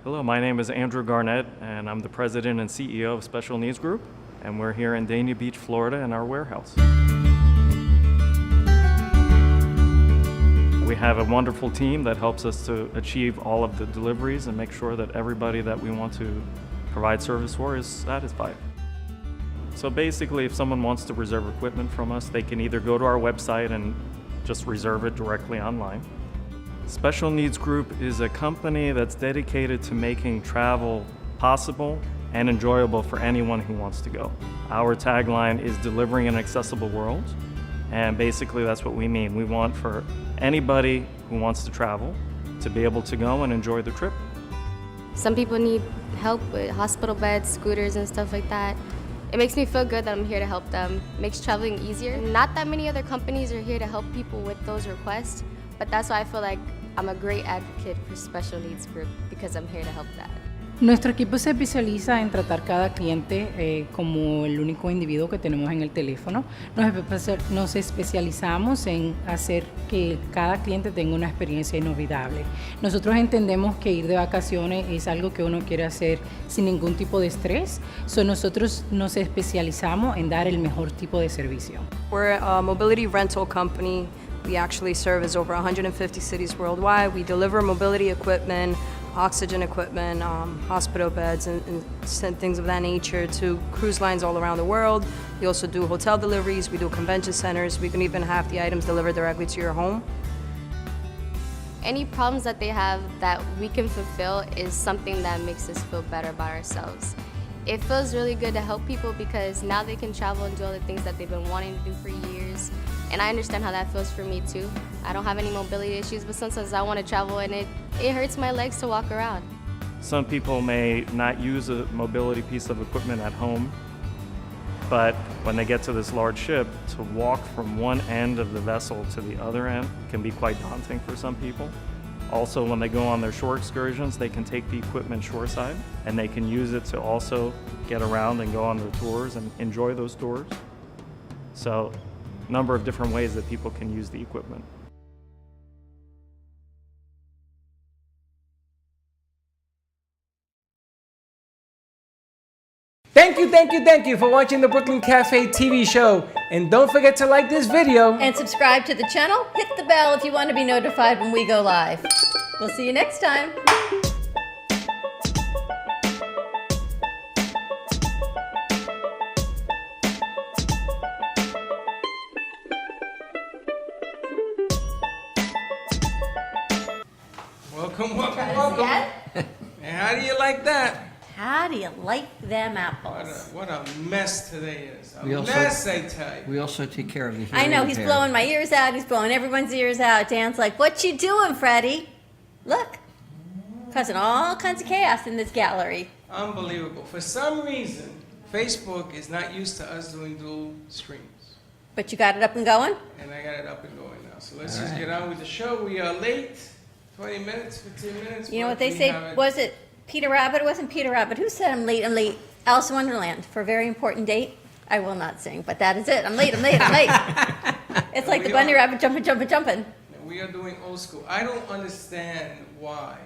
Hello, my name is Andrew Garnett, and I'm the president and CEO of Special Needs Group, and we're here in Dania Beach, Florida, in our warehouse. We have a wonderful team that helps us to achieve all of the deliveries and make sure that everybody that we want to provide service for is satisfied. So basically, if someone wants to reserve equipment from us, they can either go to our website and just reserve it directly online. Special Needs Group is a company that's dedicated to making travel possible and enjoyable for anyone who wants to go. Our tagline is delivering an accessible world, and basically that's what we mean. We want for anybody who wants to travel to be able to go and enjoy the trip. Some people need help with hospital beds, scooters, and stuff like that. It makes me feel good that I'm here to help them. It makes traveling easier. Not that many other companies are here to help people with those requests, but that's why I feel like I'm a great advocate for Special Needs Group, because I'm here to help that. Nuestro equipo se especializa en tratar cada cliente como el único individuo que tenemos en el teléfono. Nos especializamos en hacer que cada cliente tenga una experiencia inolvidable. Nosotros entendemos que ir de vacaciones es algo que uno quiere hacer sin ningún tipo de estrés. Nosotros nos especializamos en dar el mejor tipo de servicio. We're a mobility rental company. We actually service over 150 cities worldwide. We deliver mobility equipment, oxygen equipment, hospital beds, and things of that nature to cruise lines all around the world. We also do hotel deliveries, we do convention centers. We can even have the items delivered directly to your home. Any problems that they have that we can fulfill is something that makes us feel better about ourselves. It feels really good to help people because now they can travel and do all the things that they've been wanting to do for years. And I understand how that feels for me too. I don't have any mobility issues, but sometimes I want to travel and it hurts my legs to walk around. Some people may not use a mobility piece of equipment at home, but when they get to this large ship, to walk from one end of the vessel to the other end can be quite daunting for some people. Also, when they go on their shore excursions, they can take the equipment shoreside and they can use it to also get around and go on their tours and enjoy those tours. So, a number of different ways that people can use the equipment. Thank you for watching the Brooklyn Cafe TV show. And don't forget to like this video. And subscribe to the channel. Hit the bell if you want to be notified when we go live. We'll see you next time. Welcome. And how do you like that? How do you like them apples? What a mess today is. We also take care of the hearing I know, he's impaired. blowing my ears out. He's blowing everyone's ears out. Dan's like, what you doing, Freddie? Look, causing all kinds of chaos in this gallery. Unbelievable. For some reason, Facebook is not used to us doing dual streams. But you got it up and going? And I got it up and going now. So let's just get on with the show. We are late. 20 minutes, 15 minutes. You know what they say? Was it Peter Rabbit? It wasn't Peter Rabbit. Who said I'm late? I'm late. Alice in Wonderland. For a very important date. I will not sing, but that is it. I'm late. It's like the bunny rabbit jumping. We are doing old school. I don't understand why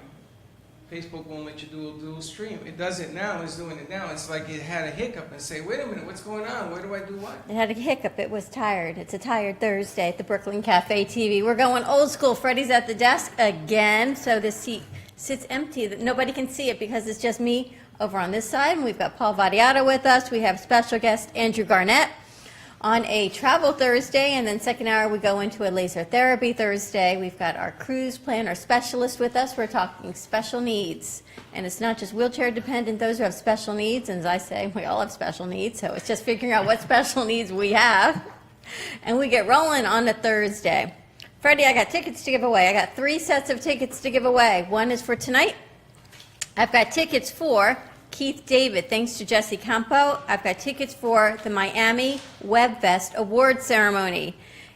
Facebook won't let you do a dual stream. It does it now. It's doing it now. It's like it had a hiccup and say, wait a minute, what's going on? Where do I do what? It had a hiccup. It was tired. It's a tired Thursday at the Brooklyn Cafe TV. We're going old school. Freddie's at the desk again, so this seat sits empty. Nobody can see it because it's just me over on this side. And we've got Paul Vadiato with us. We have special guest Andrew Garnett on a travel Thursday, and then second hour we go into a laser therapy Thursday. We've got our cruise planner specialist with us. We're talking special needs, and it's not just wheelchair dependent, those who have special needs, and as I say, we all have special needs, so it's just figuring out what special needs we have, and we get rolling on a Thursday. Freddie, I got tickets to give away. I got 3 sets of tickets to give away. One is for tonight. I've got tickets for Keith David, thanks to Jesse Campo. I've got tickets for the Miami WebFest award ceremony.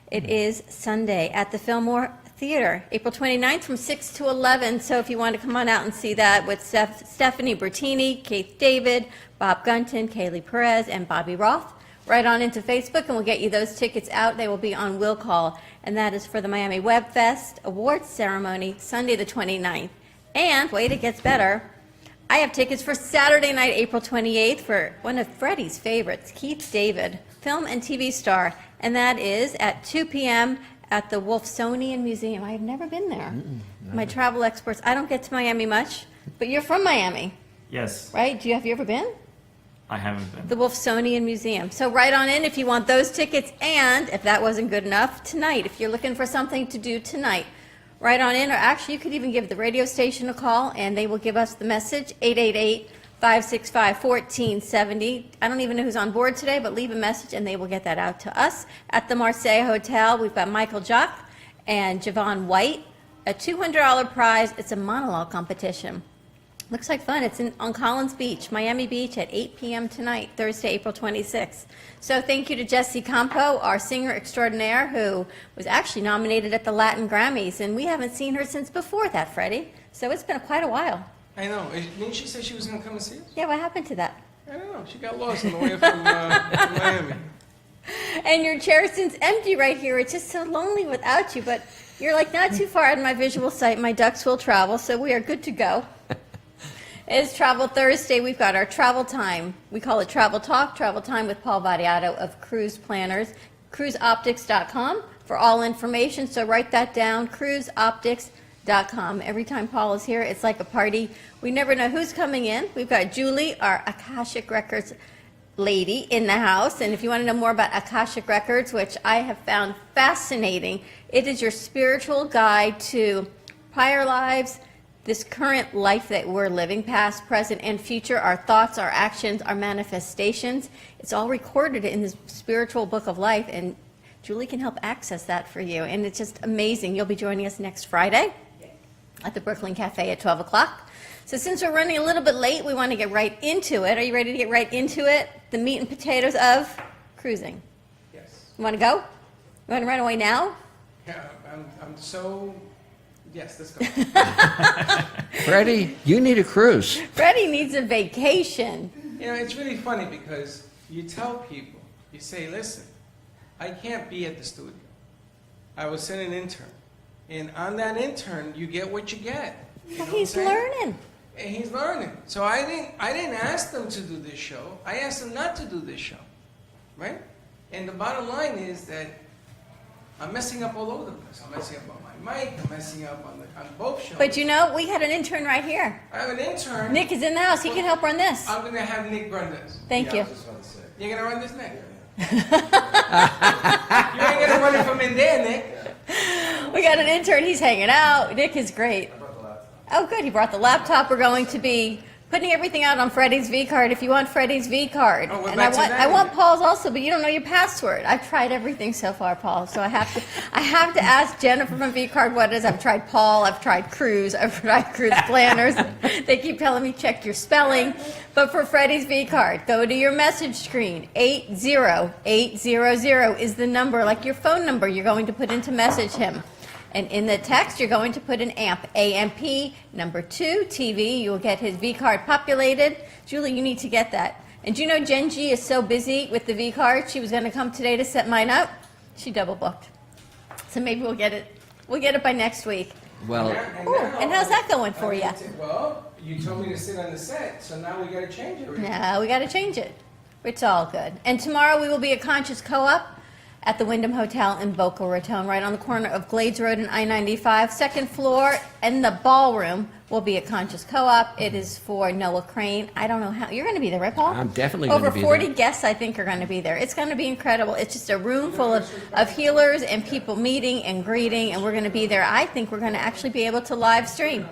It is Sunday at the Fillmore Theater, April 29th from 6 to 11. So if you want to come on out and see that with Stephanie Bertini, Keith David, Bob Gunton, Kaylee Perez, and Bobby Roth, right on into Facebook, and we'll get you those tickets out. They will be on Will Call, and that is for the Miami WebFest awards ceremony, Sunday the 29th. And, wait, it gets better. I have tickets for Saturday night, April 28th, for one of Freddie's favorites, Keith David, film and TV star, and that is at 2 p.m. at the Wolfsonian Museum. I have never been there. My travel experts, I don't get to Miami much, but you're from Miami, Yes, right? Have you ever been? I haven't been. The Wolfsonian Museum. So write on in if you want those tickets, and if that wasn't good enough, tonight, if you're looking for something to do tonight, write on in, or actually you could even give the radio station a call, and they will give us the message, 888-565-1470. I don't even know who's on board today, but leave a message, and they will get that out to us. At the Marseille Hotel, we've got Michael Jock and Javon White, a $200 prize. It's a monologue competition. Looks like fun. It's on Collins Beach, Miami Beach, at 8 p.m. tonight, Thursday, April 26th. So thank you to Jessie Campo, our singer extraordinaire, who was actually nominated at the Latin Grammys, and we haven't seen her since before that, Freddie. So it's been quite a while. I know. Didn't she say she was going to come and see us? Yeah, what happened to that? I don't know. She got lost on the way from Miami. And your chair sits empty right here. It's just so lonely without you, but you're like not too far out of my visual sight. My ducks will travel, so we are good to go. It's Travel Thursday. We've got our travel time. We call it Travel Talk, Travel Time with Paul Variato of Cruise Planners, cruiseoptics.com for all information. So write that down, cruiseoptics.com. Every time Paul is here, it's like a party. We never know who's coming in. We've got Julie, our Akashic Records lady, in the house. And if you want to know more about Akashic Records, which I have found fascinating, it is your spiritual guide to prior lives, this current life that we're living, past, present, and future, our thoughts, our actions, our manifestations. It's all recorded in this spiritual book of life, and Julie can help access that for you. And it's just amazing. You'll be joining us next Friday at the Brooklyn Cafe at 12 o'clock. So since we're running a little bit late, we want to get right into it. Are you ready to get right into it? The meat and potatoes of cruising. Yes. You want to go? You want to run away now? Yeah, I'm so... Yes, let's go. Freddie, you need a cruise. Freddie needs a vacation. You know, it's really funny because you tell people, you say, listen, I can't be at the studio. I will send an intern. And on that intern, you get what you get. You know Well, he's what I'm saying? learning. And he's learning. So I didn't ask them to do this show. I asked them not to do this show. Right? And the bottom line is that I'm messing up all over the place. I'm messing up on my mic. I'm messing up on both shows. But you know, we had an intern right here. I have an intern. Nick is in the house. He can help run this. I'm going to have Nick run this. Thank you. You're going to run this, Nick? You ain't going to run it from in there, Nick. We got an intern. He's hanging out. Nick is great. Oh, good. He brought the laptop. We're going to be putting everything out on Freddie's V card if you want Freddie's V card. Oh, we're and back to that I want again. Paul's also, but you don't know your password. I've tried everything so far, Paul. So I have to ask Jennifer from V card what it is. I've tried Paul, I've tried Cruise, I've tried Cruise Planners. They keep telling me check your spelling. But for Freddie's V card, go to your message screen. 80800 is the number, like your phone number you're going to put in to message him. And in the text, you're going to put an AMP, AMP, number 2, TV. You will get his V card populated. Julie, you need to get that. And do you know Jen G is so busy with the V card, she was going to come today to set mine up. She double booked. So maybe we'll get it. We'll get it by next week. Well, Ooh, and how's that going for you? Well, you told me to sit on the set, so now we got to change it. No, we got to change it. It's all good. And tomorrow we will be at Conscious Co-op at the Wyndham Hotel in Boca Raton, right on the corner of Glades Road and I-95. Second floor, and the ballroom will be at Conscious Co-op. It is for Noah Crane. I don't know how. You're going to be there, right, Paul? I'm definitely going to be there. Over 40 guests, I think, are going to be there. It's going to be incredible. It's just a room full of healers and people meeting and greeting, and we're going to be there. I think we're going to actually be able to live stream.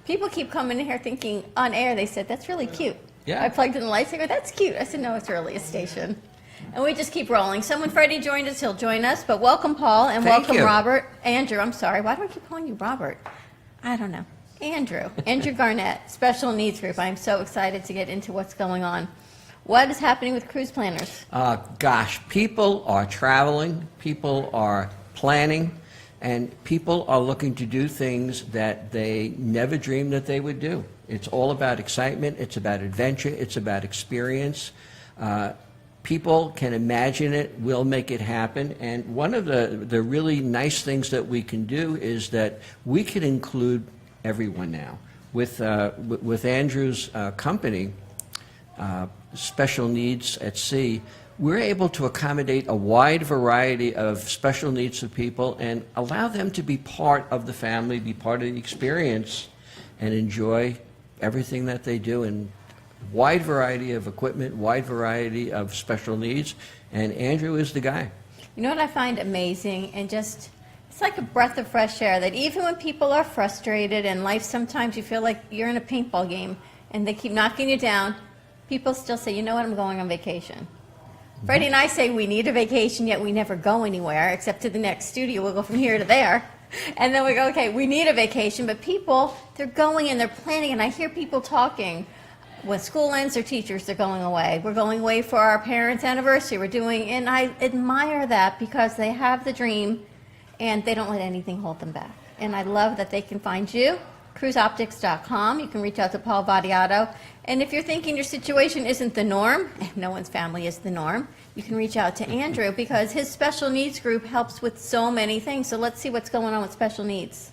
People keep coming in here thinking, on air, they said, that's really cute. Yeah. I plugged in the lights. They go, that's cute. I said, no, it's really a station. And we just keep rolling. So when Freddie joined us, he'll join us. But welcome, Paul, and Thank welcome, you. Robert. Andrew, I'm sorry. Why do I keep calling you Robert? I don't know. Andrew Garnett, Special Needs Group. I'm so excited to get into what's going on. What is happening with Cruise Planners? gosh, people are traveling, people are planning, and people are looking to do things that they never dreamed that they would do. It's all about excitement, it's about adventure, it's about experience. People can imagine it, we'll make it happen, and one of the really nice things that we can do is that we can include everyone now. with Andrew's company, Special Needs at Sea, we're able to accommodate a wide variety of special needs of people and allow them to be part of the family, be part of the experience, and enjoy everything that they do in wide variety of equipment, wide variety of special needs, and Andrew is the guy. You know what I find amazing, and just, it's like a breath of fresh air, that even when people are frustrated in life, sometimes you feel like you're in a paintball game and they keep knocking you down, people still say, you know what, I'm going on vacation. Freddie and I say we need a vacation, yet we never go anywhere except to the next studio. We'll go from here to there. And then we go, okay, we need a vacation. But people, they're going and they're planning. And I hear people talking, when school ends, their teachers are going away. We're going away for our parents' anniversary. We're doing, and I admire that because they have the dream and they don't let anything hold them back. And I love that they can find you, cruiseoptics.com. You can reach out to Paul Vadiato. And if you're thinking your situation isn't the norm, and no one's family is the norm, you can reach out to Andrew because his special needs group helps with so many things. So let's see what's going on with special needs.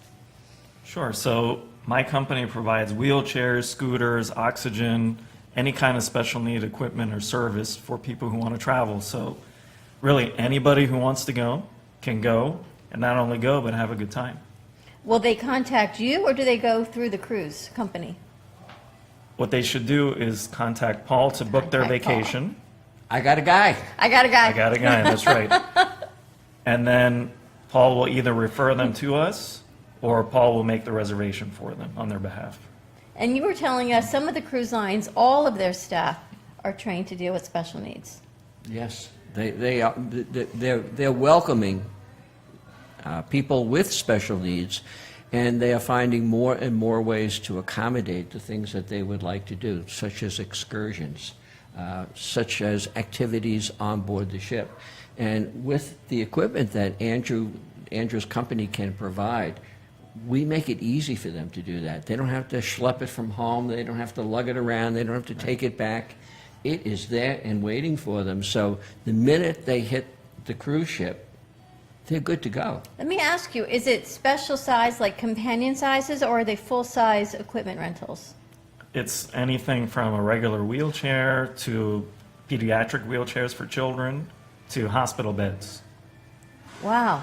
Sure. So my company provides wheelchairs, scooters, oxygen, any kind of special need equipment or service for people who want to travel. So really anybody who wants to go can go, and not only go, but have a good time. Will they contact you or do they go through the cruise company? What they should do is contact Paul to book their Contact Paul. vacation. I got a guy. I got a guy. I got a guy, that's right. And then Paul will either refer them to us or Paul will make the reservation for them on their behalf. And you were telling us some of the cruise lines, all of their staff are trained to deal with special needs. Yes, they're welcoming people with special needs, and they are finding more and more ways to accommodate the things that they would like to do, such as excursions, such as activities on board the ship. And with the equipment that Andrew's company can provide, we make it easy for them to do that. They don't have to schlep it from home. They don't have to lug it around. They don't have to take it back. It is there and waiting for them. So the minute they hit the cruise ship, they're good to go. Let me ask you, is it special size like companion sizes or are they full-size equipment rentals? It's anything from a regular wheelchair to pediatric wheelchairs for children to hospital beds. Wow.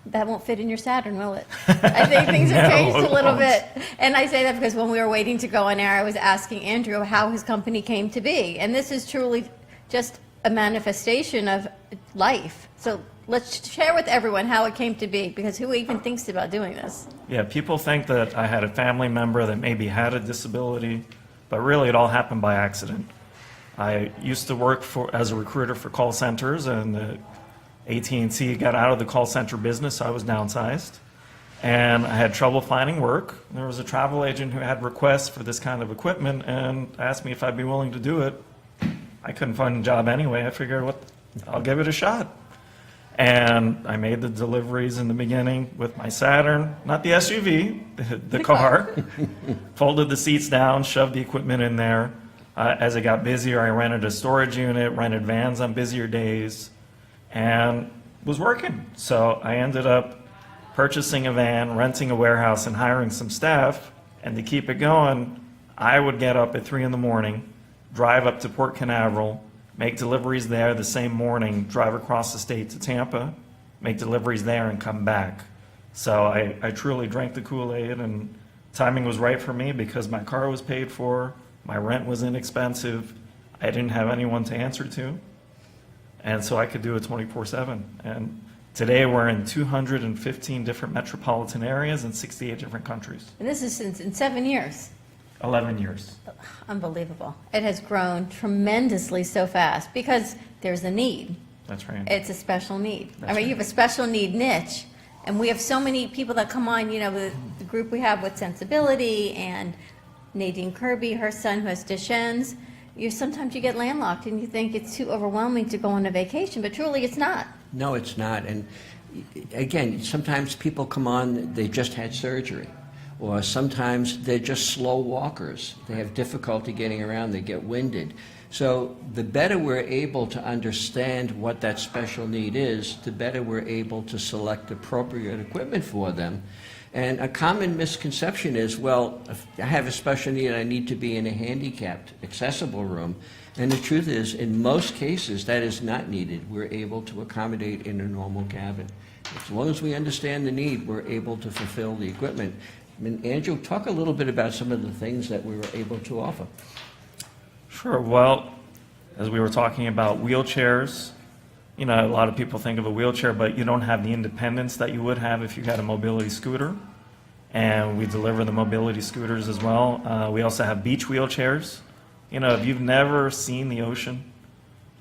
That won't fit in your Saturn, will it? I think things have changed a little bit. And I say that because when we were waiting to go on air, I was asking Andrew how his company came to be. And this is truly just a manifestation of life. So let's share with everyone how it came to be, because who even thinks about doing this? Yeah, people think that I had a family member that maybe had a disability, but really it all happened by accident. I used to work as a recruiter for call centers, and AT&T got out of the call center business, so I was downsized. And I had trouble finding work. There was a travel agent who had requests for this kind of equipment and asked me if I'd be willing to do it. I couldn't find a job anyway. I figured, I'll give it a shot. And I made the deliveries in the beginning with my Saturn, not the SUV, the car. Folded the seats down, shoved the equipment in there. As it got busier, I rented a storage unit, rented vans on busier days, and was working. So I ended up purchasing a van, renting a warehouse, and hiring some staff. And to keep it going, I would get up at 3 in the morning, drive up to Port Canaveral, make deliveries there the same morning, drive across the state to Tampa, make deliveries there, and come back. So I truly drank the Kool-Aid, and timing was right for me because my car was paid for, my rent was inexpensive, I didn't have anyone to answer to, and so I could do it 24/7. And today we're in 215 different metropolitan areas in 68 different countries. And this is in 7 years. 11 years. Unbelievable. It has grown tremendously so fast because there's a need. That's right. It's a special need. That's You have a special need niche, and we have so many people that come on, the group we have with Sensibility and Nadine Kirby, her son who has Duchenne's. Sometimes you get landlocked and you think it's too overwhelming to go on a vacation, but truly it's not. No, it's not. And again, sometimes people come on, they just had surgery. Or sometimes they're just slow walkers. They have difficulty getting around, they get winded. So the better we're able to understand what that special need is, the better we're able to select appropriate equipment for them. And a common misconception is, well, if I have a special need, I need to be in a handicapped, accessible room. And the truth is, in most cases, that is not needed. We're able to accommodate in a normal cabin. As long as we understand the need, we're able to fulfill the equipment. I mean, Andrew, talk a little bit about some of the things that we were able to offer. Sure. Well, as we were talking about wheelchairs, you know, a lot of people think of a wheelchair, but you don't have the independence that you would have if you had a mobility scooter. And we deliver the mobility scooters as well. We also have beach wheelchairs. You know, if you've never seen the ocean,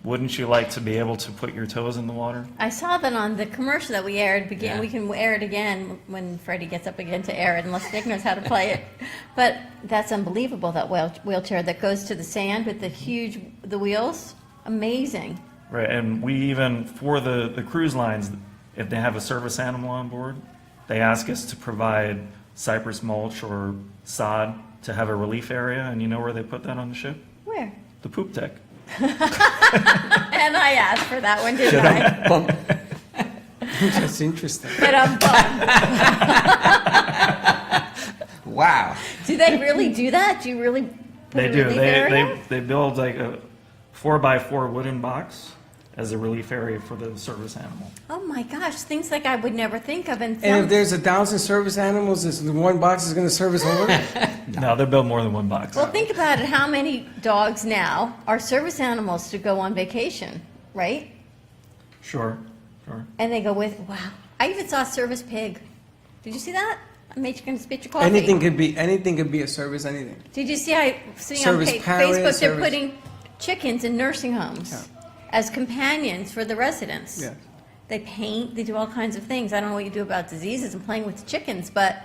wouldn't you like to be able to put your toes in the water? I saw that on the commercial that we aired. Yeah. We can air it again when Freddie gets up again to air it, unless Nick knows how to play it. But that's unbelievable, that wheelchair that goes to the sand with the wheels. Amazing. Right, and we even, for the cruise lines, if they have a service animal on board, they ask us to provide cypress mulch or sod to have a relief area, and you know where they put that on the ship? Where? The poop deck. And I asked for that one, didn't I? Bump. That's interesting. But I'm bummed. Wow. Do they really do that? Do you really put They a do. relief area? They build like a 4x4 wooden box as a relief area for the service animal. Oh my gosh, things like I would never think of. And And if there's 1,000 service animals, is the one box is going to service all of it? No, they build more than one box. well, think about it. How many dogs now are service animals to go on vacation, right? Sure. And they go with, wow. I even saw a service pig. Did you see that? I made you going to spit your coffee. Anything could be a service, anything. Did you see? I seeing on Service parrot, Facebook they're service- putting chickens in nursing homes as companions for the residents. Yeah. They paint. They do all kinds of things. I don't know what you do about diseases and playing with the chickens, but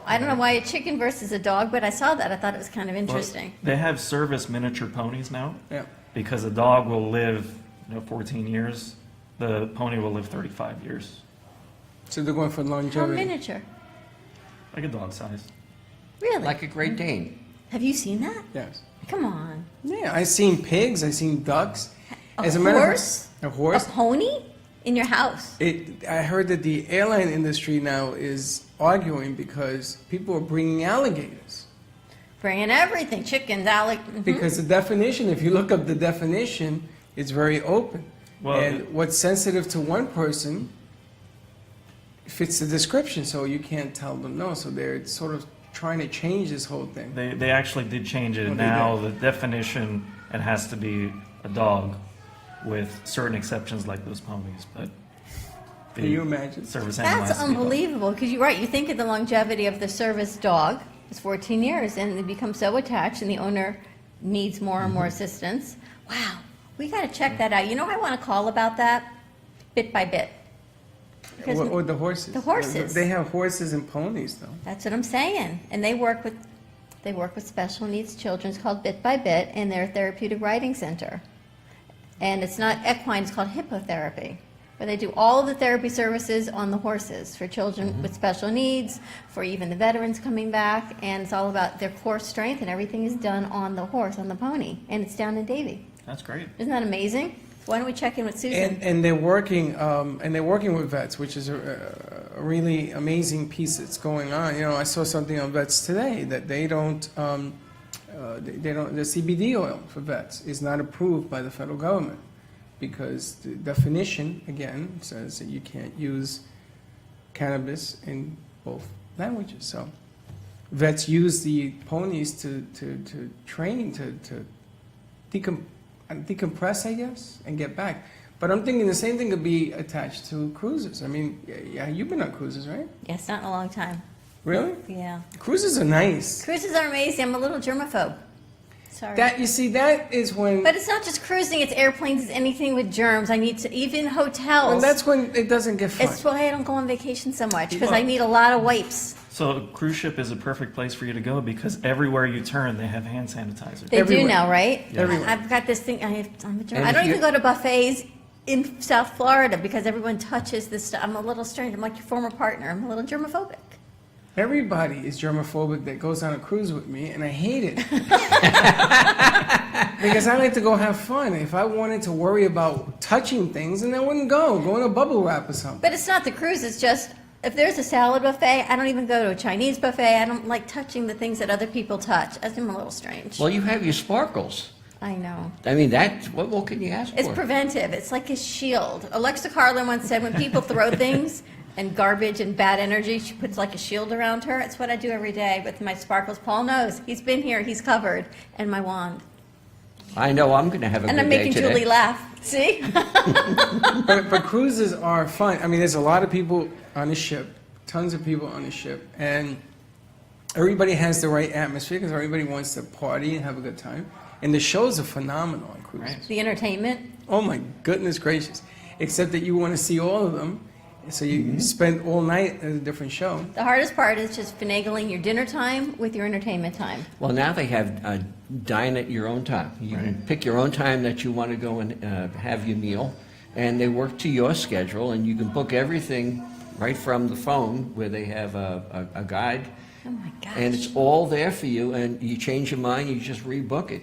I don't know why a chicken versus a dog. But I saw that. I thought it was kind of interesting. They have service miniature ponies now Yeah. because a dog will live 14 years. The pony will live 35 years, So they're going for How longevity. miniature? like a dog size. Really? Like a Great Dane. Have you seen that? Yes. Come on. Yeah, I've seen pigs. I've seen ducks. A matter of horse? fact, a horse. A pony in your house? I heard that the airline industry now is arguing because people are bringing alligators. Bringing everything, chickens, Because the definition, if you look up the definition, it's very open. Well, and what's sensitive to one person fits the description, so you can't tell them no. So they're sort of trying to change this whole thing. They actually did change it. Oh, they Now did. the definition, it has to be a dog with certain exceptions like those ponies, but the Can you imagine? service animal That's has to be a dog. unbelievable, because you're right, you think of the longevity of the service dog, it's 14 years, and they become so attached, and the owner needs more and more assistance. Wow, we got to check that out. You know, I want to call about that, bit by bit. Because Or the horses. The horses. They have horses and ponies, though. that's what I'm saying, and they work with special needs children. It's called Bit by Bit, and they're a therapeutic riding center. And it's not equine, it's called hippotherapy, where they do all the therapy services on the horses for children with special needs, for even the veterans coming back, and it's all about their core strength, and everything is done on the horse, on the pony, and it's down in Davie. That's great. Isn't that amazing? Why don't we check in with Susan? And they're working with vets, which is a really amazing piece that's going on. You know, I saw something on vets today that they don't the CBD oil for vets is not approved by the federal government because the definition again says that you can't use cannabis in both languages. So vets use the ponies to train to decompress, I guess, and get back. But I'm thinking the same thing could be attached to cruises. I mean, yeah, you've been on cruises, right? Yes, not in a long time. Really? Yeah. Cruises are nice. Cruises are amazing. I'm a little germaphobe. Sorry. That is when. But it's not just cruising, it's airplanes, it's anything with germs. I need to, even hotels. Well, that's when it doesn't get fun. It's why I don't go on vacation so much, because I need a lot of wipes. So a cruise ship is a perfect place for you to go because everywhere you turn, they have hand sanitizer. They Everywhere. do now, right? Everywhere. I've got this thing, I'm a germ. And I if don't you- even go to buffets in South Florida because everyone touches this stuff. I'm a little strange. I'm like your former partner. I'm a little germophobic. Everybody is germophobic that goes on a cruise with me, and I hate it. Because I like to go have fun. If I wanted to worry about touching things, then I wouldn't go. Go in a bubble wrap or something. But it's not the cruise, it's just if there's a salad buffet, I don't even go to a Chinese buffet. I don't like touching the things that other people touch. I seem a little strange. Well, you have your sparkles. I know. I mean, what more can you ask It's for? preventive. It's like a shield. Alexa Carlin once said when people throw things and garbage and bad energy, she puts like a shield around her. It's what I do every day with my sparkles. Paul knows. He's been here. He's covered. And my wand. I know I'm going to have a And good I'm day making today. Julie laugh. See? But cruises are fun. I mean, there's a lot of people on the ship, tons of people on the ship, and everybody has the right atmosphere because everybody wants to party and have a good time. And the shows are phenomenal on cruises. The entertainment. Oh my goodness gracious! Except that you want to see all of them, so you spend all night at a different show. The hardest part is just finagling your dinner time with your entertainment time. Well, now they have dine at your own time. You can pick your own time that you want to go and have your meal, and they work to your schedule, and you can book everything right from the phone where they have a guide. Oh my gosh. And it's all there for you, and you change your mind, you just rebook it.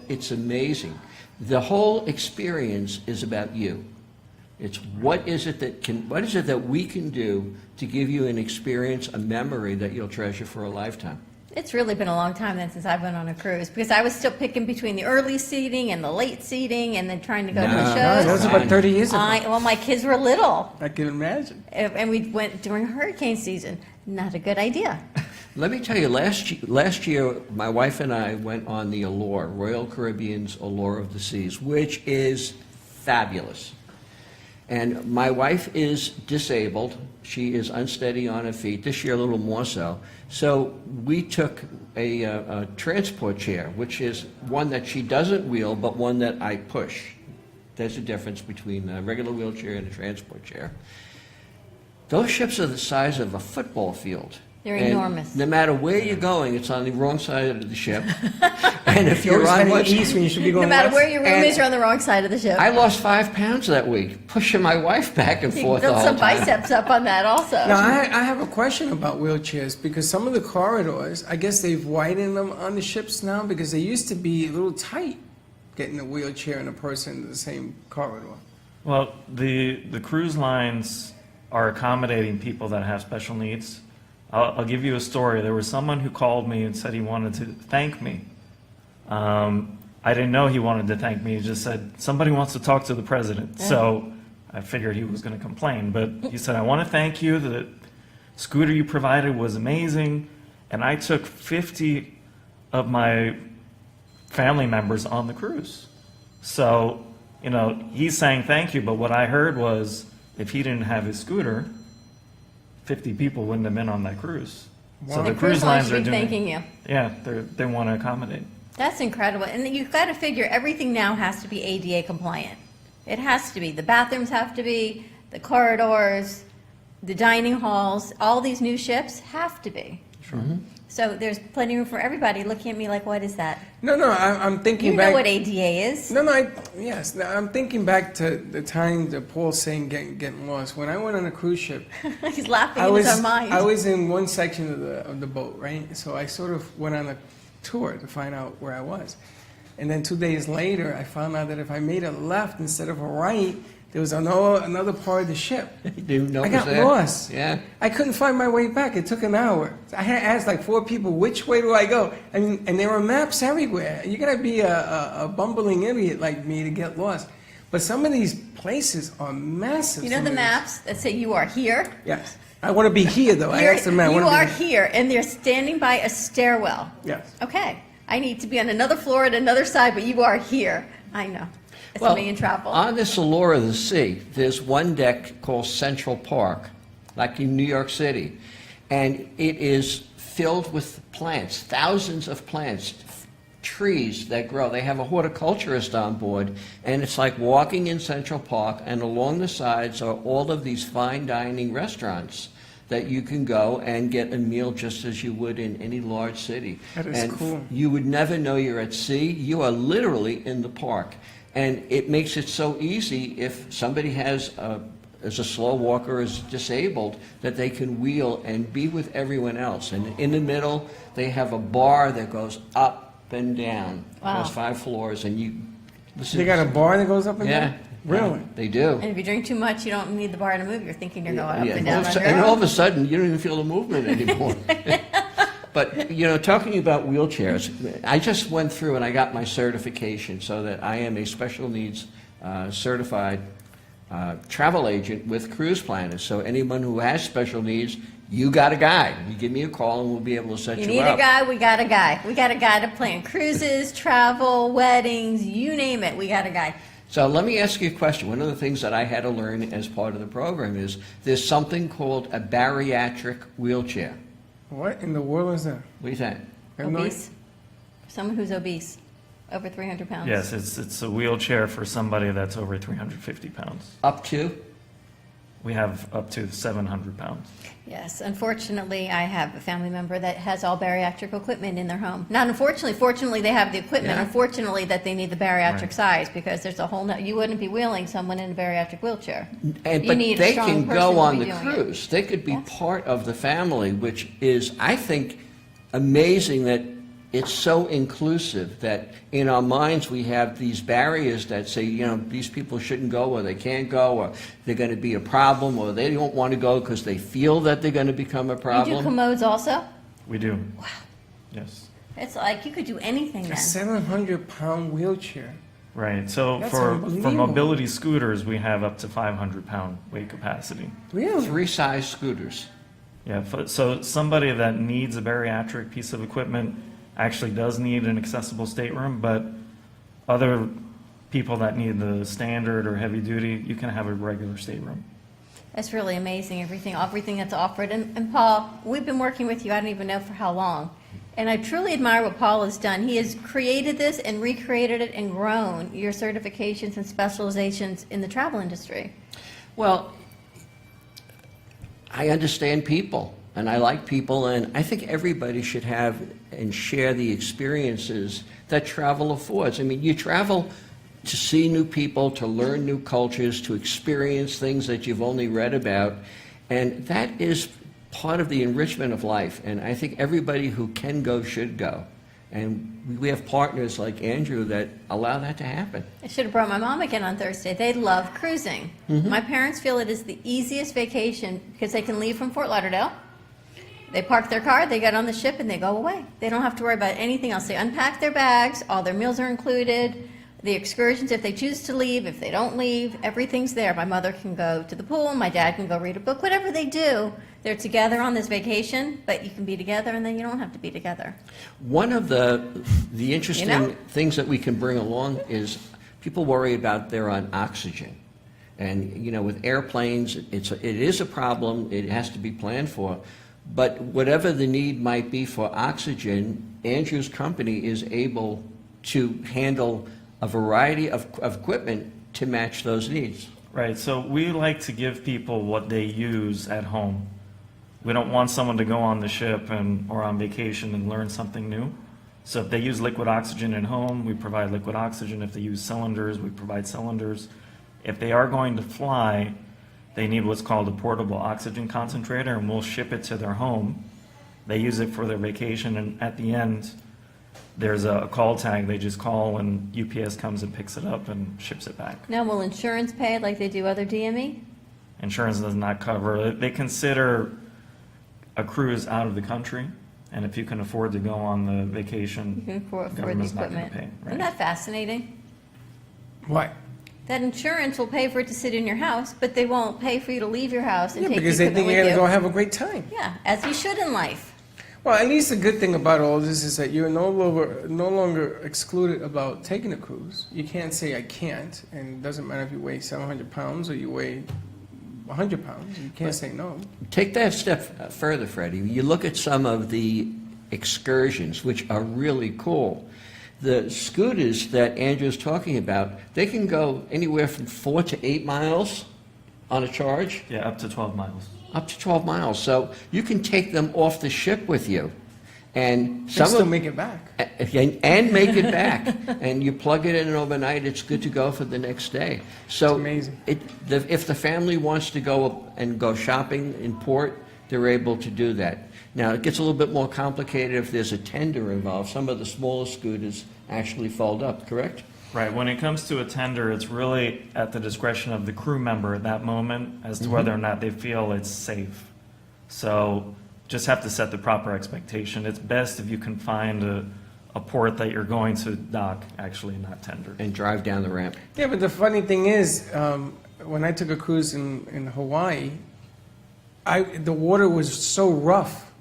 It's amazing. The whole experience is about you. It's what is it that we can do to give you an experience, a memory that you'll treasure for a lifetime. It's really been a long time then since I've been on a cruise because I was still picking between the early seating and the late seating and then trying to go to the No, No, that shows. was about 30 years ago. Well, my kids were little, I can imagine. and we went during hurricane season. Not a good idea. Let me tell you, last year, my wife and I went on the Allure, Royal Caribbean's Allure of the Seas, which is fabulous. And my wife is disabled. She is unsteady on her feet, this year a little more so. So we took a transport chair, which is one that she doesn't wheel, but one that I push. There's a difference between a regular wheelchair and a transport chair. Those ships are the size of a football field. They're And enormous. no matter where you're going, it's on the wrong side of the ship. And if You're you're on heading one, east when you should be going No matter west. where your room And is, you're on the wrong side of the ship. I lost 5 pounds that week, pushing my wife back and You forth the built whole some time. biceps up on that also. Now, I have a question about wheelchairs because some of the corridors, I guess they've widened them on the ships now because they used to be a little tight, getting a wheelchair and a person in the same corridor. Well, the cruise lines are accommodating people that have special needs. I'll give you a story. There was someone who called me and said he wanted to thank me. I didn't know he wanted to thank me. He just said, somebody wants to talk to the president. So I figured he was going to complain. But he said, I want to thank you. The scooter you provided was amazing. And I took 50 of my family members on the cruise. So, you know, he's saying thank you. But what I heard was if he didn't have his scooter, 50 people wouldn't have been on that cruise. So The the cruise lines are should be doing, thanking you. yeah, they want to accommodate. That's incredible. And you've got to figure everything now has to be ADA compliant. It has to be. The bathrooms have to be, the corridors, the dining halls, all these new ships have to be. Sure. So there's plenty of room for everybody looking at me like, what is that? No, I'm thinking You back. know what ADA is. No, yes. No, I'm thinking back to the time that Paul's saying getting lost. When I went on a cruise ship, He's laughing I in was his own mind. I was in one section of the boat, right? So I sort of went on a tour to find out where I was, and then 2 days later, I found out that if I made a left instead of a right, there was another part of the ship. You notice I got that? lost. Yeah. I couldn't find my way back. It took an hour. I had to ask like 4 people, which way do I go? I mean, and there were maps everywhere. You gotta be a bumbling idiot like me to get lost. But some of these places are massive. You know Some the of these- maps that say you are here? Yes. I want to be here though. I You're- asked the man. I you wanna are be here, and they're standing by a stairwell. Yes. Okay, I need to be on another floor at another side, but you are here. I know. It's me in travel. On this Allure of the Sea, there's one deck called Central Park, like in New York City, and it is filled with plants, thousands of plants, trees that grow. They have a horticulturist on board, and it's like walking in Central Park, and along the sides are all of these fine dining restaurants that you can go and get a meal just as you would in any large city. That is And cool. you would never know you're at sea. You are literally in the park. And it makes it so easy if somebody is a slow walker, is disabled, that they can wheel and be with everyone else. And in the middle, they have a bar that goes up and down. Wow. Goes 5 floors, and you listen. They got a bar that goes up and Yeah, down? Really? They do. And if you drink too much, you don't need the bar to move. You're thinking you're going up Yeah, and down on your and all own. of a sudden, you don't even feel the movement anymore. But, talking about wheelchairs, I just went through and I got my certification so that I am a special needs certified travel agent with Cruise Planners. So anyone who has special needs, you got a guy. You give me a call and we'll be able to set you You up. need a guy, we got a guy. We got a guy to plan cruises, travel, weddings, you name it, we got a guy. So let me ask you a question. One of the things that I had to learn as part of the program is there's something called a bariatric wheelchair. What in the world is that? What do you think? I have no Obese. Someone who's obese, over 300 pounds. Yes, it's a wheelchair for somebody that's over 350 pounds. Up to? We have up to 700 pounds. Yes, unfortunately, I have a family member that has all bariatric equipment in their home. Not unfortunately, fortunately, they have the equipment. Yeah. Unfortunately, that they need the bariatric Right. size because there's a whole, you wouldn't be wheeling someone in a bariatric wheelchair. And, You but need a they strong can person go to on be the doing it. cruise. They could be Yes. part of the family, which is, I think, amazing that it's so inclusive that in our minds we have these barriers that say, these people shouldn't go or they can't go or they're going to be a problem or they don't want to go because they feel that they're going to become a You do problem. commodes also? We do. Wow. Yes. It's like you could do anything A then. 700-pound wheelchair. Right. So That's for unbelievable. mobility scooters, we have up to 500-pound weight capacity. Really? 3 size scooters. Yeah. So somebody that needs a bariatric piece of equipment actually does need an accessible stateroom, but other people that need the standard or heavy duty, you can have a regular stateroom. It's really amazing, everything that's offered. And Paul, we've been working with you, I don't even know for how long. And I truly admire what Paul has done. He has created this and recreated it and grown your certifications and specializations in the travel industry. Well, I understand people, and I like people, and I think everybody should have and share the experiences that travel affords. I mean, you travel to see new people, to learn new cultures, to experience things that you've only read about, and that is part of the enrichment of life, and I think everybody who can go should go. And we have partners like Andrew that allow that to happen. I should have brought my mom again on Thursday. They love cruising. My parents feel it is the easiest vacation because they can leave from Fort Lauderdale. They park their car, they get on the ship, and they go away. They don't have to worry about anything else. They unpack their bags, all their meals are included, the excursions, if they choose to leave, if they don't leave, everything's there. My mother can go to the pool, my dad can go read a book, whatever they do, they're together on this vacation, but you can be together and then you don't have to be together. One of the interesting You know? things that we can bring along is people worry about they're on oxygen. And, with airplanes, it is a problem, it has to be planned for. But whatever the need might be for oxygen, Andrew's company is able to handle a variety of equipment to match those needs. Right. So we like to give people what they use at home. We don't want someone to go on the ship or on vacation and learn something new. So if they use liquid oxygen at home, we provide liquid oxygen. If they use cylinders, we provide cylinders. If they are going to fly, they need what's called a portable oxygen concentrator, and we'll ship it to their home. They use it for their vacation, and at the end, there's a call tag. They just call, and UPS comes and picks it up and ships it back. Now, will insurance pay like they do other DME? Insurance does not cover it. They consider a cruise out of the country, and if you can afford to go on the vacation, You can afford the government's not going equipment. to pay. Isn't Right? that fascinating? What? That insurance will pay for it to sit in your house, but they won't pay for you to leave your house and Yeah, take the because they equipment think you're with gonna you. go have a great time. Yeah, as you should in life. Well, at least the good thing about all this is that you're no longer excluded about taking a cruise. You can't say I can't, and it doesn't matter if you weigh 700 pounds or you weigh 100 pounds. You can't say no. Take that step further, Freddie. You look at some of the excursions, which are really cool. The scooters that Andrew's talking about, they can go anywhere from 4 to 8 miles on a charge, Yeah, up to 12 miles. up to 12 miles. So you can take them off the ship with you. And They some still of, make it back. and make it back. And you plug it in overnight, it's good to go for the next day. So It's amazing. if the family wants to go and go shopping in port, they're able to do that. Now, it gets a little bit more complicated if there's a tender involved. Some of the smaller scooters actually fold up, correct? Right, when it comes to a tender, it's really at the discretion of the crew member at that moment as to whether or not they feel it's safe. So just have to set the proper expectation. It's best if you can find a port that you're going to dock, actually, not tender. And drive down the ramp. Yeah, but the funny thing is, when I took a cruise in Hawaii, the water was so rough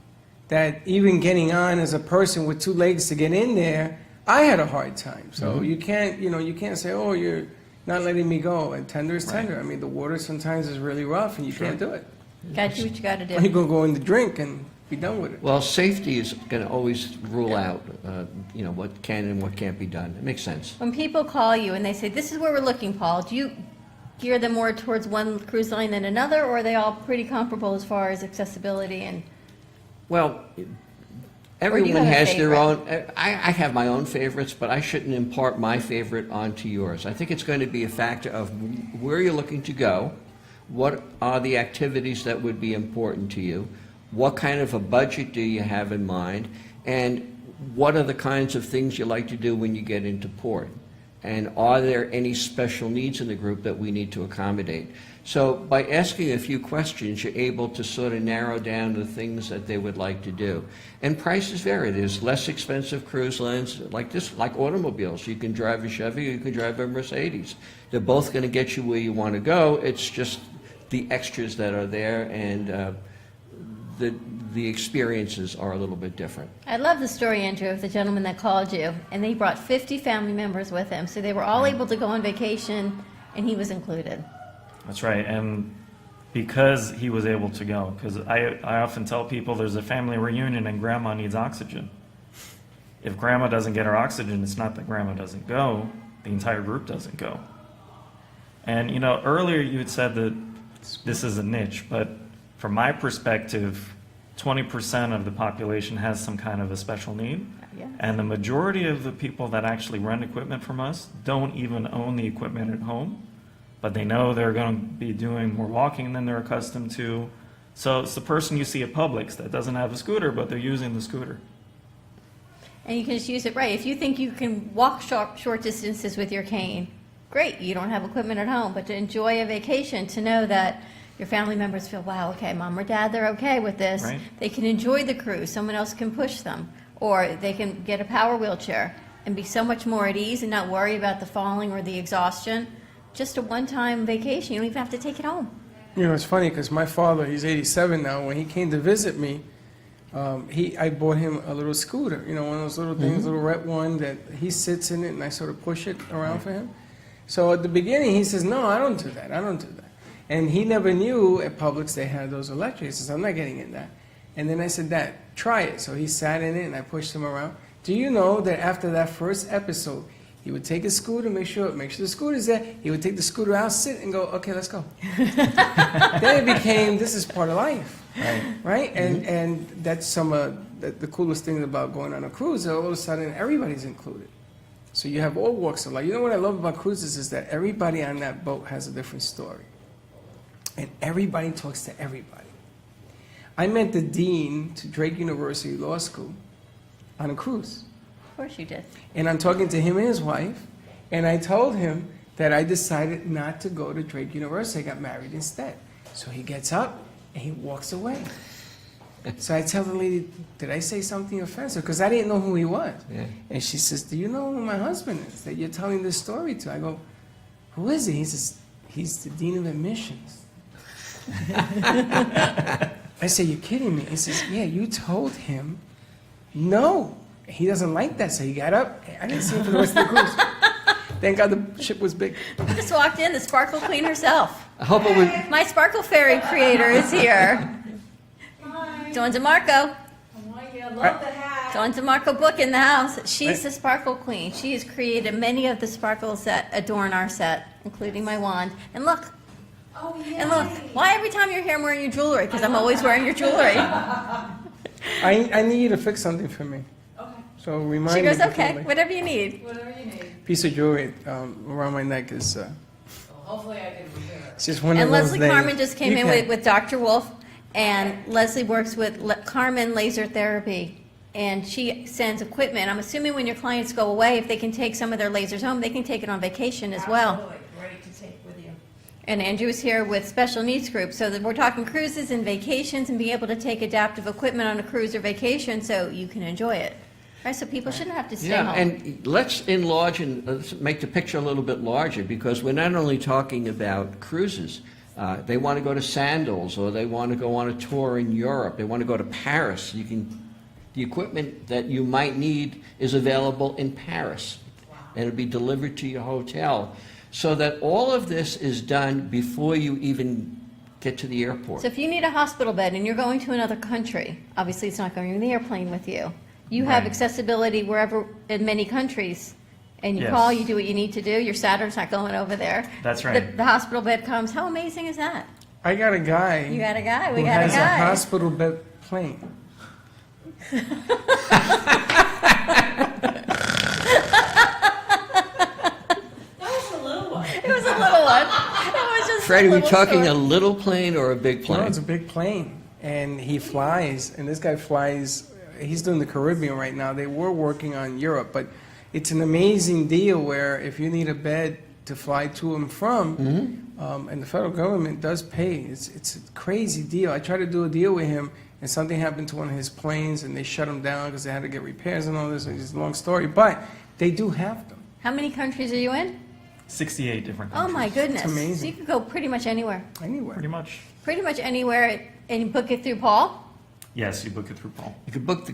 that even getting on as a person with two legs to get in there, I had a hard time. So you can't say, oh, you're not letting me go. And tender is tender. I mean, the water sometimes is really rough and you can't do it. Got to do what you got to Or you're do. going to go in the drink and be done with it. Well, safety is going to always rule out, what can and what can't be done. It makes sense. When people call you and they say, this is where we're looking, Paul, do you gear them more towards one cruise line than another, or are they all pretty comparable as far as accessibility and? Well, Or do you everyone have a has their favorite? own, I have my own favorites, but I shouldn't impart my favorite onto yours. I think it's going to be a factor of where you're looking to go, what are the activities that would be important to you, what kind of a budget do you have in mind, and what are the kinds of things you like to do when you get into port? And are there any special needs in the group that we need to accommodate? So by asking a few questions, you're able to sort of narrow down the things that they would like to do. And prices vary. There's less expensive cruise lines like this, like automobiles. You can drive a Chevy or you can drive a Mercedes. They're both going to get you where you want to go. It's just the extras that are there, and the experiences are a little bit different. I love the story, Andrew, of the gentleman that called you, and they brought 50 family members with him, so they were all able to go on vacation, and he was included. That's right, and because he was able to go, because I often tell people there's a family reunion and grandma needs oxygen. If grandma doesn't get her oxygen, it's not that grandma doesn't go, the entire group doesn't go. And earlier you had said that this is a niche, but from my perspective, 20% of the population has some kind of a special need. Yes. And the majority of the people that actually rent equipment from us don't even own the equipment at home, but they know they're going to be doing more walking than they're accustomed to. So it's the person you see at Publix that doesn't have a scooter, but they're using the scooter. And you can just use it right. If you think you can walk short distances with your cane, great, you don't have equipment at home, but to enjoy a vacation, to know that your family members feel, wow, okay, mom or dad, they're okay with this. Right. They can enjoy the cruise. Someone else can push them. Or they can get a power wheelchair and be so much more at ease and not worry about the falling or the exhaustion. Just a one-time vacation. You don't even have to take it home. It's funny because my father, he's 87 now, when he came to visit me, I bought him a little scooter, one of those little things, little red one that he sits in it and I sort of push it around for him. So at the beginning he says, no, I don't do that. And he never knew at Publix they had those electric. He says, I'm not getting in that. And then I said, Dad, try it. So he sat in it and I pushed him around. Do you know that after that first episode, he would take his scooter, make sure the scooter's there. He would take the scooter out, sit, and go, okay, let's go. Then it became, this is part of life, right? And that's some of the coolest thing about going on a cruise. All of a sudden, everybody's included. So you have all walks of life. You know what I love about cruises is that everybody on that boat has a different story. And everybody talks to everybody. I met the dean to Drake University Law School on a cruise. Of course you did. And I'm talking to him and his wife, and I told him that I decided not to go to Drake University. I got married instead. So he gets up and he walks away. So I tell the lady, did I say something offensive? Because I didn't know who he was. Yeah. And she says, do you know who my husband is that you're telling this story to? I go, who is he? He says, he's the dean of admissions. I said, you're kidding me. He says, yeah, you told him no. He doesn't like that, so he got up. I didn't see him for the rest of the cruise. Thank God the ship was big. Just walked in, the Sparkle Queen herself. I hope it would. My Sparkle Fairy creator is here. Dawn DeMarco. Dawn DeMarco book in the house. She's the Sparkle Queen. She has created many of the sparkles that adorn our set, including my wand. And look. Oh, yeah. And look. Why every time you're here I'm wearing your jewelry? Because I'm always wearing your jewelry. I need you to fix something for me. Okay. So remind She me. goes, before, okay, like, whatever you need. Whatever you need. piece of jewelry around my neck is. Well, hopefully I can repair it. It's just one And of those Leslie days. Carmen just came You in can. with Dr. Wolf, And Leslie works with Carmen Laser Therapy, and she sends equipment. I'm assuming when your clients go away, if they can take some of their lasers home, they can take it on vacation as well. Absolutely, great to take with you. And Andrew is here with special needs groups, so that we're talking cruises and vacations and being able to take adaptive equipment on a cruise or vacation so you can enjoy it. Right, so people shouldn't have to stay Yeah, home. and let's enlarge and let's make the picture a little bit larger, because we're not only talking about cruises. They want to go to Sandals, or they want to go on a tour in Europe. They want to go to Paris. The equipment that you might need is available in Paris, and it'll be delivered to your hotel, so that all of this is done before you even get to the airport. So if you need a hospital bed and you're going to another country, obviously it's not going in the airplane with you. You have Right. accessibility wherever in many countries, and you Yes. call, you do what you need to do. Your Saturn's not going over there. That's right. The hospital bed comes. How amazing is that? I got a guy. You got a guy. We who got a has a guy. hospital bed plane. That was a little one. It was a little one. It was just Freddie, a we little talking story. a little plane or a big No, plane? it's a big plane, and he flies. And this guy flies. He's doing the Caribbean right now. They were working on Europe, but it's an amazing deal where if you need a bed to fly to and from, and the federal government does pay. It's a crazy deal. I tried to do a deal with him, and something happened to one of his planes, and they shut him down because they had to get repairs and all this. It's a long story, but they do have them. How many countries are you in? 68 different Oh countries. my goodness. It's amazing. So you could go pretty much anywhere. Anywhere. Pretty much. Pretty much anywhere, and you book it through Paul? Yes, you book it through Paul.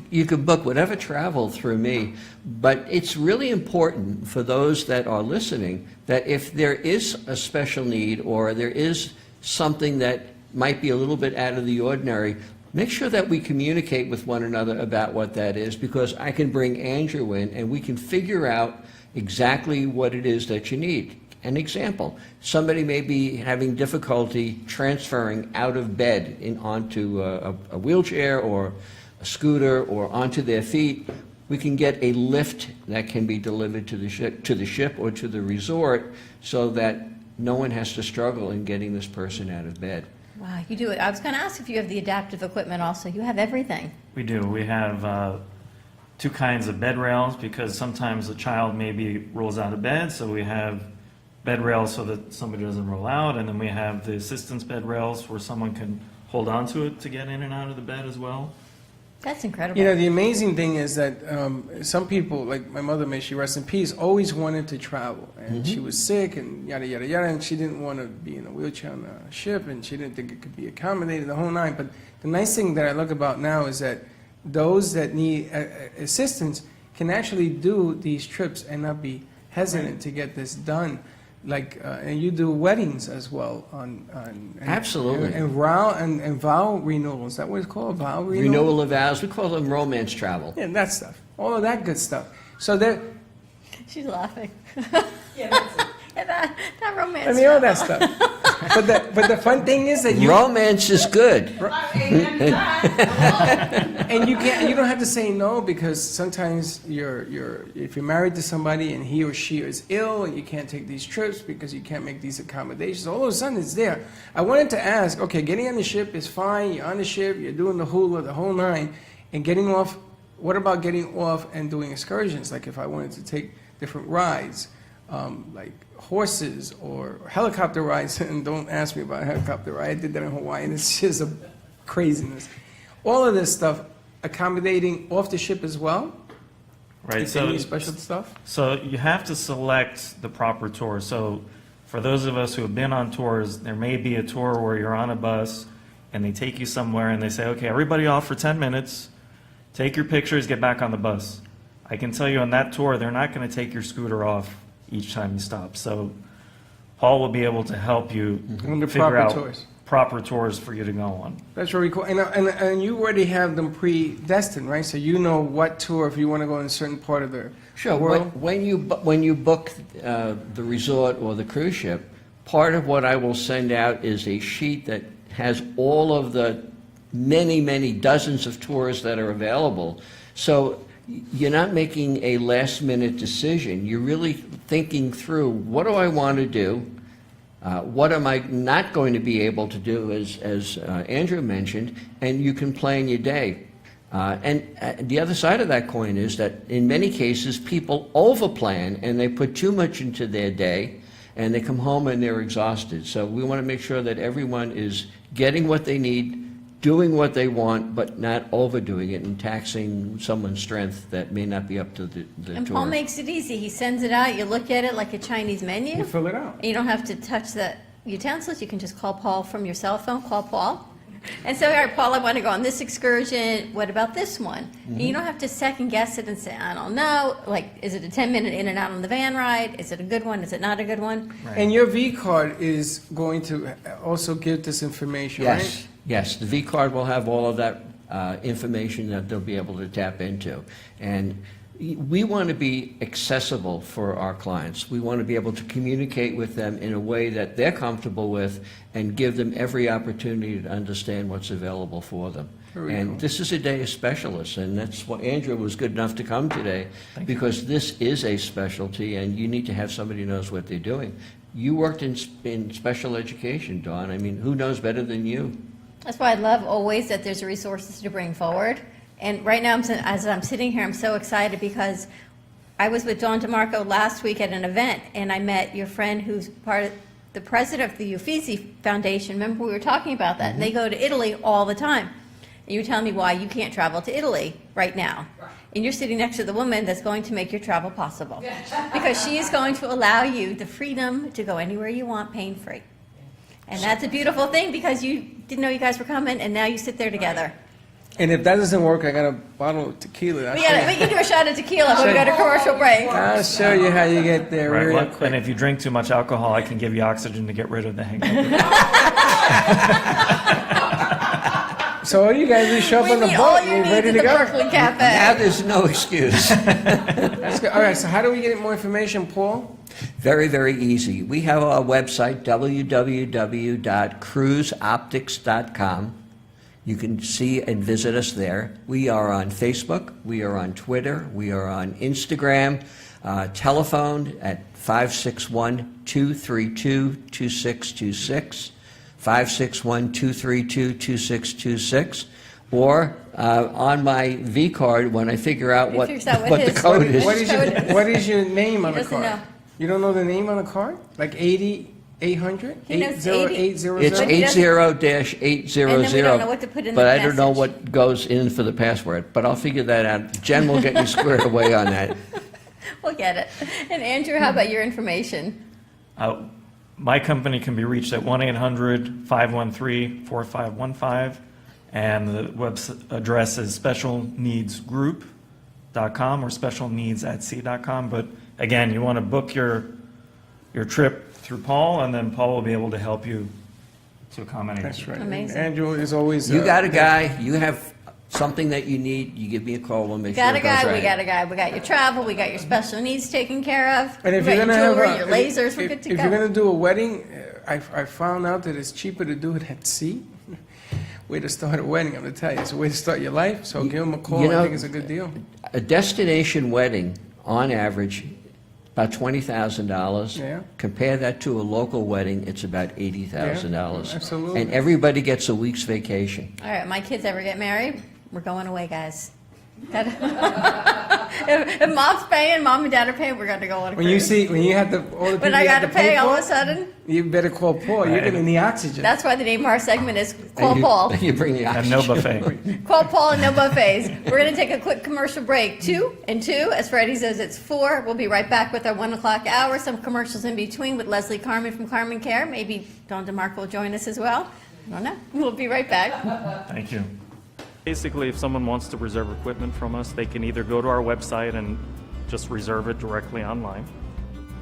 You could book whatever travel through me, but it's really important for those that are listening that if there is a special need or there is something that might be a little bit out of the ordinary, make sure that we communicate with one another about what that is, because I can bring Andrew in and we can figure out exactly what it is that you need. An example, somebody may be having difficulty transferring out of bed onto a wheelchair or a scooter or onto their feet. We can get a lift that can be delivered to the ship or to the resort, so that no one has to struggle in getting this person out of bed. Wow, you do it. I was going to ask if you have the adaptive equipment also. You have everything. We do. We have two kinds of bed rails, because sometimes a child maybe rolls out of bed, so we have bed rails so that somebody doesn't roll out, and then we have the assistance bed rails where someone can hold on to it to get in and out of the bed as well. That's incredible. You know, the amazing thing is that some people, like my mother, may she rest in peace, always wanted to travel. And she was sick and yada, yada, yada, and she didn't want to be in a wheelchair on a ship, and she didn't think it could be accommodated, the whole nine. But the nice thing that I look about now is that those that need assistance can actually do these trips and not be hesitant to get this done. Like, and you do weddings as well on Absolutely. and vow renewal. Is that what it's called? Vow renewal? Renewal of vows, we call them romance travel. Yeah, that stuff. All of that good stuff. So that, She's laughing. Yeah, that's it. And that romance. I mean, all that stuff. But the fun thing is that you Romance is good. Amen to that. and you don't have to say no, because sometimes if you're married to somebody and he or she is ill and you can't take these trips because you can't make these accommodations, all of a sudden it's there. I wanted to ask, okay, getting on the ship is fine. You're on the ship, you're doing the hula, the whole nine, and getting off. What about getting off and doing excursions? Like if I wanted to take different rides, like horses or helicopter rides, and don't ask me about a helicopter ride. I did that in Hawaii, and it's just a craziness. All of this stuff, accommodating off the ship as well. Right. If they need special stuff. So you have to select the proper tour. So for those of us who have been on tours, there may be a tour where you're on a bus and they take you somewhere and they say, okay, everybody off for 10 minutes, take your pictures, get back on the bus. I can tell you on that tour, they're not going to take your scooter off each time you stop. So Paul will be able to help you On the figure proper out tours. proper tours for you to go on. That's very cool. And you already have them predestined, right? So you know what tour, if you want to go in a certain part of the Sure, world. but when you book the resort or the cruise ship, part of what I will send out is a sheet that has all of the many dozens of tours that are available. So you're not making a last-minute decision. You're really thinking through, what do I want to do? What am I not going to be able to do, as Andrew mentioned, and you can plan your day. The other side of that coin is that in many cases, people overplan and they put too much into their day, and they come home and they're exhausted. So we want to make sure that everyone is getting what they need, doing what they want, but not overdoing it and taxing someone's strength that may not be up to the And tour. Paul makes it easy. He sends it out, you look at it like a Chinese menu. You fill it out. And you don't have to touch the utensils. You can just call Paul from your cell phone, call Paul. And say, all right, Paul, I want to go on this excursion. What about this one? And you don't have to second guess it and say, I don't know. Like, is it a 10-minute in and out on the van ride? Is it a good one? Is it not a good one? And your V card is going to also give this information, right? Yes, yes, the V card will have all of that information that they'll be able to tap into. And we want to be accessible for our clients. We want to be able to communicate with them in a way that they're comfortable with and give them every opportunity to understand what's available for them. And this is a day of specialists, and that's what Andrew was good enough to come today, because this is a specialty, and you need to have somebody who knows what they're doing. You worked in special education, Dawn. I mean, who knows better than you? That's why I love always that there's resources to bring forward. And right now, as I'm sitting here, I'm so excited because I was with Dawn DeMarco last week at an event, and I met your friend who's part of the president of the Uffizi Foundation. Remember, we were talking about that. And they go to Italy all the time. And you were telling me why you can't travel to Italy right now. And you're sitting next to the woman that's going to make your travel possible. Because she is going to allow you the freedom to go anywhere you want, pain-free. And that's a beautiful thing because you didn't know you guys were coming, and now you sit there together. And if that doesn't work, I got a bottle of tequila. We can do a shot of tequila when we go to commercial break. I'll show you how you get there Right, real well, quick. and if you drink too much alcohol, I can give you oxygen to get rid of the hangover. So all you guys do is show up We on the need all boat, your you're needs ready at to the go. Brooklyn Now Cafe. there's no excuse. That's good. All right, so how do we get more information, Paul? Very, very easy. We have our website, www.cruiseoptics.com. You can see and visit us there. We are on Facebook, we are on Twitter, we are on Instagram, telephone at 561-232-2626, 561-232-2626, or on my V card when I figure out what figures out what the his- code is. What is your name on the doesn't card? know. You don't know the name on the card? Like 800? He knows 80800? It's But he doesn't- 80-800. And then we don't know what to put in But the I don't know message. what goes in for the password, but I'll figure that out. Jen will get you squared away on that. We'll get it. And Andrew, how about your information? My company can be reached at 1-800-513-4515, and the web address is specialneedsgroup.com or specialneedsatsea.com. But again, you want to book your trip through Paul, and then Paul will be able to help you to accommodate. That's right. Amazing. Andrew is always. You got a guy, you have something that you need, you give me a call, we'll make sure Got it a goes guy, right. we got a guy. We got your travel, we got your special needs taken care of. And if we you're got gonna your have jewelry, your lasers, we're good to if go. you're gonna do a wedding, I found out that it's cheaper to do it at sea. Way to start a wedding, I'm gonna tell you. It's a way to start your life. So give them a call. You know, I think it's a good deal. A destination wedding, on average, about $20,000. Yeah. Compare that to a local wedding, it's about $80,000. Yeah, absolutely. And everybody gets a week's vacation. All right, my kids ever get married, we're going away, guys. Gotta- if mom's paying, mom and dad are paying, we're going to go on a When you cruise. see, when you have the all the people When I you got have to to pay, all of for, a sudden, you better call Paul. You're Right. gonna need oxygen. that's why the name of our segment is Call And you- Paul. You bring the And oxygen. no buffet. Call Paul and no buffets. We're going to take a quick commercial break. 2 and 2, as Freddie says, it's 4. We'll be right back with our 1 o'clock hour. Some commercials in between with Leslie Carmen from Carmen Care. Maybe Dawn DeMarco will join us as well. I don't know. We'll be right back. Thank you. Basically, if someone wants to reserve equipment from us, they can either go to our website and just reserve it directly online.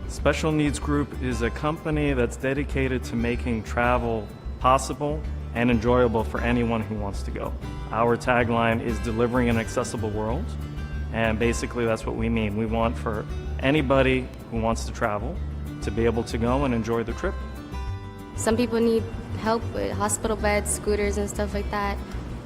Special Needs Group is a company that's dedicated to making travel possible and enjoyable for anyone who wants to go. Our tagline is delivering an accessible world, and basically that's what we mean. We want for anybody who wants to travel to be able to go and enjoy the trip. Some people need help with hospital beds, scooters, and stuff like that.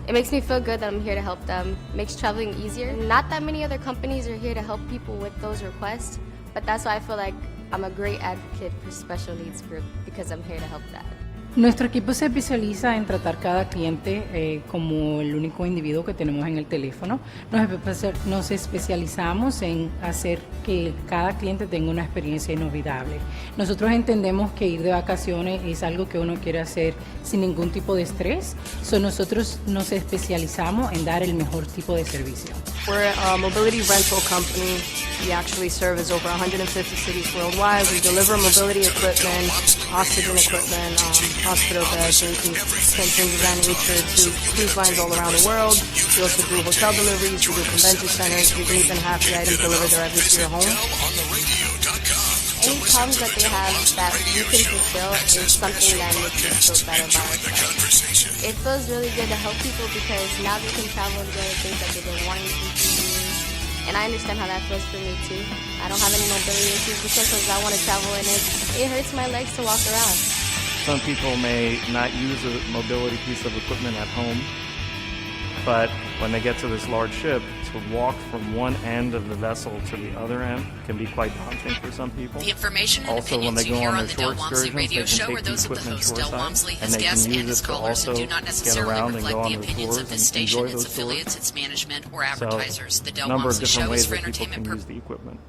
It makes me feel good that I'm here to help them. It makes traveling easier. Not that many other companies are here to help people with those requests, but that's why I feel like I'm a great advocate for special needs group because I'm here to help that. Nuestro equipo se especializa en tratar cada cliente como el único individuo que tenemos en el teléfono. Nos especializamos en hacer que cada cliente tenga una experiencia inolvidable. Nosotros entendemos que ir de vacaciones es algo que uno quiere hacer sin ningún tipo de estrés. Nosotros nos especializamos en dar el mejor tipo de servicio. We're a mobility rental company. We actually service over 150 cities worldwide. We deliver mobility equipment, oxygen equipment, hospital beds, and things of that nature to cruise lines all around the world. We also do hotel deliveries, we do convention centers, we can even have the items delivered directly to your home. Any problems that they have that we can fulfill is something that makes us feel better about ourselves. It feels really good to help people because now they can travel and do the things that they've been wanting to do for years. And I understand how that feels for me too. I don't have any mobility issues because I want to travel and it hurts my legs to walk around. Some people may not use a mobility piece of equipment at home, but when they get to this large ship, to walk from one end of the vessel to the other end can be quite daunting for some people. The information and Also, when they opinions go you hear on on their the Del shore Walmsley excursions, radio they show can are take the those of the equipment host, Del shoreside, Walmsley, and his they guests, can and use his it to callers and also do not get necessarily around and reflect go on the their opinions tours of this and station, enjoy its those tours. affiliates, its management, or So, advertisers. The Del number of Walmsley different show ways is for that people entertainment can purposes. use the equipment.